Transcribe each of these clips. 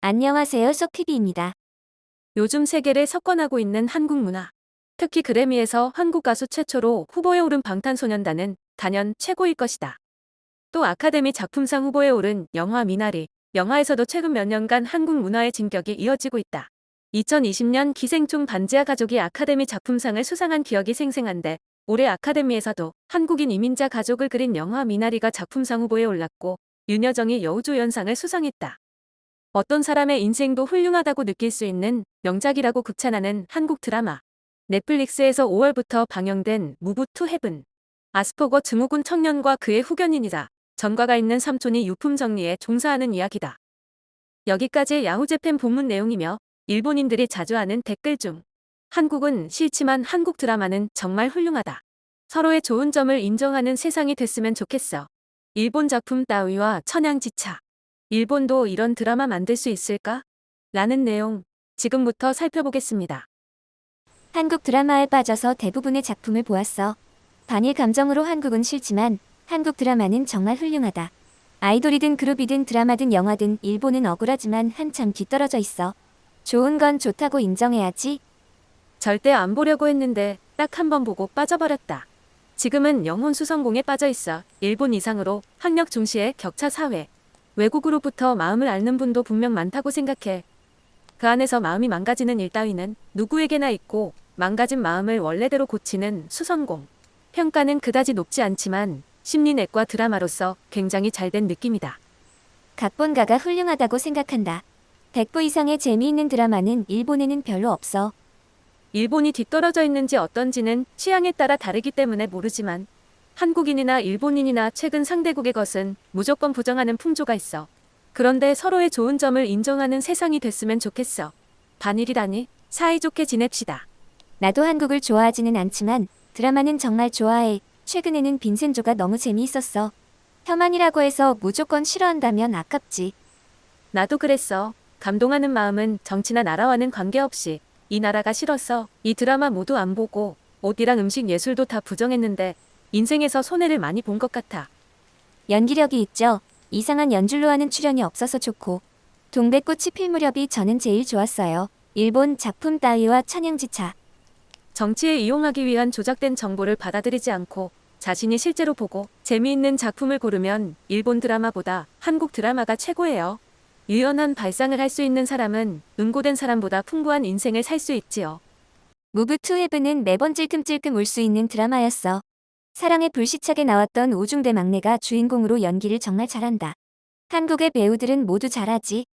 안녕하세요, 소피비입니다. 요즘 세계를 석권하고 있는 한국 문화. 특히 그래미에서 한국 가수 최초로 후보에 오른 방탄소년단은 단연 최고일 것이다. 또 아카데미 작품상 후보에 오른 영화 미나리, 영화에서도 최근 몇 년간 한국 문화의 진격이 이어지고 있다. 2020년 기생충 반지하 가족이 아카데미 작품상을 수상한 기억이 생생한데 올해 아카데미에서도 한국인 이민자 가족을 그린 영화 미나리가 작품상 후보에 올랐고 윤여정이 여우조연상을 수상했다. 어떤 사람의 인생도 훌륭하다고 느낄 수 있는 명작이라고 극찬하는 한국 드라마. 넷플릭스에서 5월부터 방영된 무브 투 헤븐. 아스퍼거 증후군 청년과 그의 후견인이자 전과가 있는 삼촌이 유품 정리에 종사하는 이야기다. 여기까지 야후재팬 본문 내용이며 일본인들이 자주 하는 댓글 중 한국은 싫지만 한국 드라마는 정말 훌륭하다. 서로의 좋은 점을 인정하는 세상이 됐으면 좋겠어. 일본 작품 따위와 천양지차. 일본도 이런 드라마 만들 수 있을까? 라는 내용 지금부터 살펴보겠습니다. 한국 드라마에 빠져서 대부분의 작품을 보았어. 반일 감정으로 한국은 싫지만 한국 드라마는 정말 훌륭하다. 아이돌이든 그룹이든 드라마든 영화든 일본은 억울하지만 한참 뒤떨어져 있어. 좋은 건 좋다고 인정해야지. 절대 안 보려고 했는데 딱 한 번 보고 빠져버렸다. 지금은 영혼 수성공에 빠져 있어. 일본 이상으로 학력 중시의 격차 사회. 외국으로부터 마음을 앓는 분도 분명 많다고 생각해. 그 안에서 마음이 망가지는 일 따위는 누구에게나 있고 망가진 마음을 원래대로 고치는 수성공. 평가는 그다지 높지 않지만 심리내과 드라마로서 굉장히 잘된 느낌이다. 각본가가 훌륭하다고 생각한다. 100부 이상의 재미있는 드라마는 일본에는 별로 없어. 일본이 뒤떨어져 있는지 어떤지는 취향에 따라 다르기 때문에 모르지만 한국인이나 일본인이나 최근 상대국의 것은 무조건 부정하는 풍조가 있어. 그런데 서로의 좋은 점을 인정하는 세상이 됐으면 좋겠어. 반일이라니 사이좋게 지냅시다. 나도 한국을 좋아하지는 않지만 드라마는 정말 좋아해. 최근에는 빈센조가 너무 재미있었어. 혐한이라고 해서 무조건 싫어한다면 아깝지. 나도 그랬어. 감동하는 마음은 정치나 나라와는 관계없이 이 나라가 싫었어. 이 드라마 모두 안 보고 옷이랑 음식 예술도 다 부정했는데 인생에서 손해를 많이 본 것 같아. 연기력이 있죠. 이상한 연줄로 하는 출연이 없어서 좋고. 동백꽃이 필 무렵이 저는 제일 좋았어요. 일본 작품 따위와 천양지차. 정치에 이용하기 위한 조작된 정보를 받아들이지 않고 자신이 실제로 보고 재미있는 작품을 고르면 일본 드라마보다 한국 드라마가 최고예요. 유연한 발상을 할 수 있는 사람은 응고된 사람보다 풍부한 인생을 살 수 있지요. 무브 투 헤븐은 매번 찔끔찔끔 울 수 있는 드라마였어. 사랑에 불시착에 나왔던 오중대 막내가 주인공으로 연기를 정말 잘한다. 한국의 배우들은 모두 잘하지.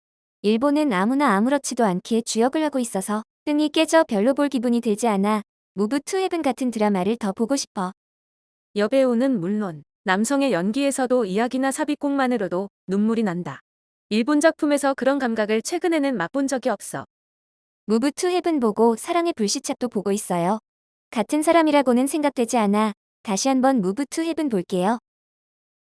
일본은 아무나 아무렇지도 않게 주역을 하고 있어서 등이 깨져 별로 볼 기분이 들지 않아. 무브 투 헤븐 같은 드라마를 더 보고 싶어. 여배우는 물론 남성의 연기에서도 이야기나 삽입곡만으로도 눈물이 난다. 일본 작품에서 그런 감각을 최근에는 맛본 적이 없어. 무브 투 헤븐 보고 사랑의 불시착도 보고 있어요. 같은 사람이라고는 생각되지 않아. 다시 한번 무브 투 헤븐 볼게요.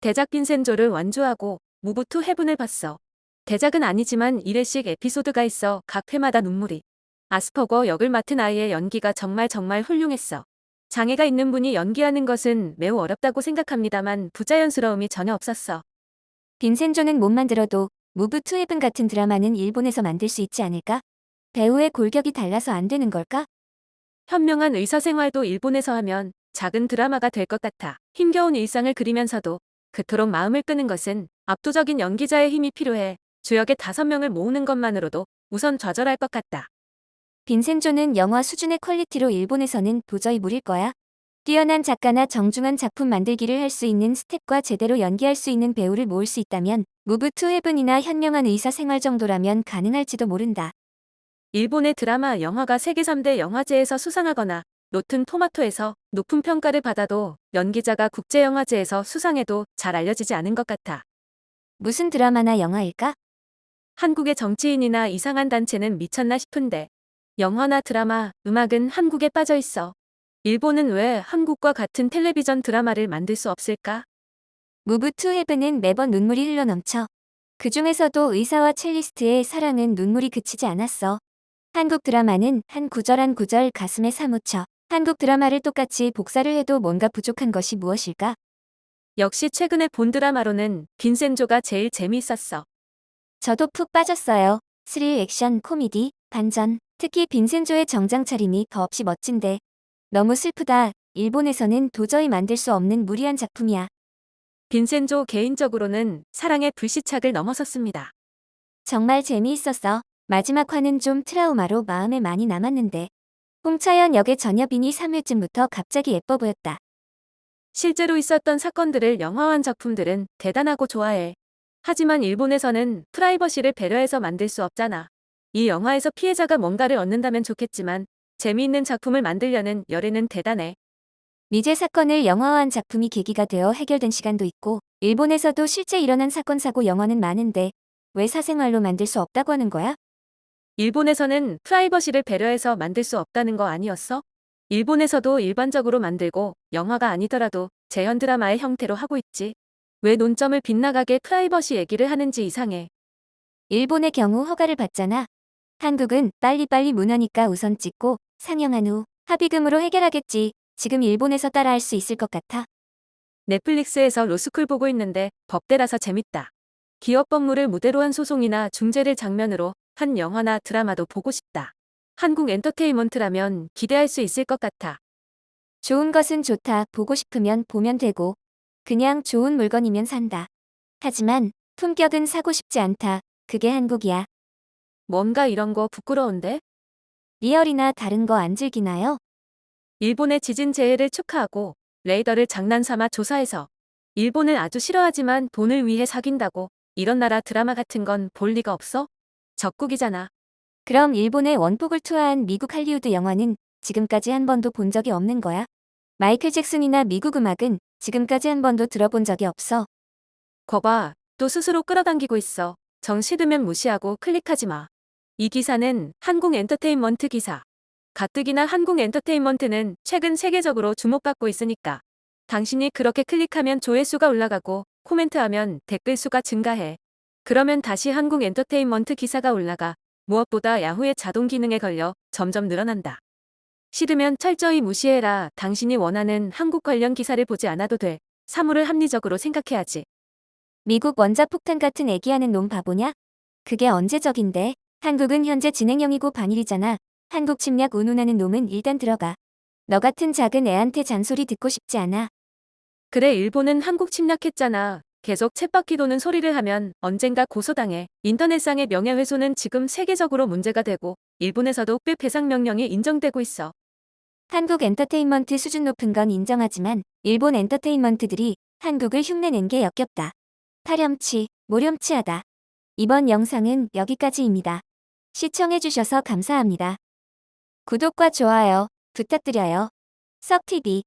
대작 빈센조를 완주하고 무브 투 헤븐을 봤어. 대작은 아니지만 1회씩 에피소드가 있어 각 회마다 눈물이. 아스퍼거 역을 맡은 아이의 연기가 정말 훌륭했어. 장애가 있는 분이 연기하는 것은 매우 어렵다고 생각합니다만 부자연스러움이 전혀 없었어. 빈센조는 못 만들어도 무브 투 헤븐 같은 드라마는 일본에서 만들 수 있지 않을까? 배우의 골격이 달라서 안 되는 걸까? 현명한 의사생활도 일본에서 하면 작은 드라마가 될 것 같아. 힘겨운 일상을 그리면서도 그토록 마음을 끄는 것은 압도적인 연기자의 힘이 필요해. 주역의 5명을 모으는 것만으로도 우선 좌절할 것 같다. 빈센조는 영화 수준의 퀄리티로 일본에서는 도저히 무릴 거야. 뛰어난 작가나 정중한 작품 만들기를 할 수 있는 스텝과 제대로 연기할 수 있는 배우를 모을 수 있다면 무브 투 헤븐이나 현명한 의사 생활 정도라면 가능할지도 모른다. 일본의 드라마, 영화가 세계 3대 영화제에서 수상하거나 로튼 토마토에서 높은 평가를 받아도 연기자가 국제영화제에서 수상해도 잘 알려지지 않은 것 같아. 무슨 드라마나 영화일까? 한국의 정치인이나 이상한 단체는 미쳤나 싶은데 영화나 드라마, 음악은 한국에 빠져 있어. 일본은 왜 한국과 같은 텔레비전 드라마를 만들 수 없을까? 무브 투 헤븐은 매번 눈물이 흘러넘쳐. 그 중에서도 의사와 첼리스트의 사랑은 눈물이 그치지 않았어. 한국 드라마는 한 구절 한 구절 가슴에 사무쳐. 한국 드라마를 똑같이 복사를 해도 뭔가 부족한 것이 무엇일까? 역시 최근에 본 드라마로는 빈센조가 제일 재미있었어. 저도 푹 빠졌어요. 스릴, 액션, 코미디, 반전, 특히 빈센조의 정장 차림이 더없이 멋진데 너무 슬프다. 일본에서는 도저히 만들 수 없는 무리한 작품이야. 빈센조 개인적으로는 사랑의 불시착을 넘어섰습니다. 정말 재미있었어. 마지막 화는 좀 트라우마로 마음에 많이 남았는데 홍차연 역의 전여빈이 3회쯤부터 갑자기 예뻐 보였다. 실제로 있었던 사건들을 영화화한 작품들은 대단하고 좋아해. 하지만 일본에서는 프라이버시를 배려해서 만들 수 없잖아. 이 영화에서 피해자가 뭔가를 얻는다면 좋겠지만 재미있는 작품을 만들려는 열의는 대단해. 미제 사건을 영화화한 작품이 계기가 되어 해결된 시간도 있고 일본에서도 실제 일어난 사건 사고 영화는 많은데 왜 사생활로 만들 수 없다고 하는 거야? 일본에서는 프라이버시를 배려해서 만들 수 없다는 거 아니었어? 일본에서도 일반적으로 만들고 영화가 아니더라도 재현 드라마의 형태로 하고 있지. 왜 논점을 빗나가게 프라이버시 얘기를 하는지 이상해. 일본의 경우 허가를 받잖아. 한국은 빨리빨리 문화니까 우선 찍고 상영한 후 합의금으로 해결하겠지. 지금 일본에서 따라할 수 있을 것 같아. 넷플릭스에서 로스쿨 보고 있는데 법대라서 재밌다. 기업 법무를 무대로 한 소송이나 중재를 장면으로 한 영화나 드라마도 보고 싶다. 한국 엔터테인먼트라면 기대할 수 있을 것 같아. 좋은 것은 좋다. 보고 싶으면 보면 되고 그냥 좋은 물건이면 산다. 하지만 품격은 사고 싶지 않다. 그게 한국이야. 뭔가 이런 거 부끄러운데? 리얼이나 다른 거 안 즐기나요? 일본의 지진 재해를 축하하고 레이더를 장난삼아 조사해서 일본을 아주 싫어하지만 돈을 위해 사귄다고 이런 나라 드라마 같은 건 볼 리가 없어? 적국이잖아. 그럼 일본의 원폭을 투하한 미국 할리우드 영화는 지금까지 한 번도 본 적이 없는 거야? 마이클 잭슨이나 미국 음악은 지금까지 한 번도 들어본 적이 없어. 거봐, 또 스스로 끌어당기고 있어. 정 싫으면 무시하고 클릭하지 마. 이 기사는 한국 엔터테인먼트 기사. 가뜩이나 한국 엔터테인먼트는 최근 세계적으로 주목받고 있으니까. 당신이 그렇게 클릭하면 조회수가 올라가고 코멘트하면 댓글 수가 증가해. 그러면 다시 한국 엔터테인먼트 기사가 올라가. 무엇보다 야후의 자동 기능에 걸려 점점 늘어난다. 싫으면 철저히 무시해라. 당신이 원하는 한국 관련 기사를 보지 않아도 돼. 사물을 합리적으로 생각해야지. 미국 원자폭탄 같은 애기하는 놈 바보냐? 그게 언제적인데? 한국은 현재 진행형이고 반일이잖아. 한국 침략 운운하는 놈은 일단 들어가. 너 같은 작은 애한테 잔소리 듣고 싶지 않아. 그래 일본은 한국 침략했잖아. 계속 쳇바퀴 도는 소리를 하면 언젠가 고소당해. 인터넷상의 명예훼손은 지금 세계적으로 문제가 되고 일본에서도 꽤 배상 명령이 인정되고 있어. 한국 엔터테인먼트 수준 높은 건 인정하지만 일본 엔터테인먼트들이 한국을 흉내낸 게 역겹다. 파렴치, 모렴치하다. 이번 영상은 여기까지입니다. 시청해주셔서 감사합니다. 구독과 좋아요 부탁드려요. 썩TV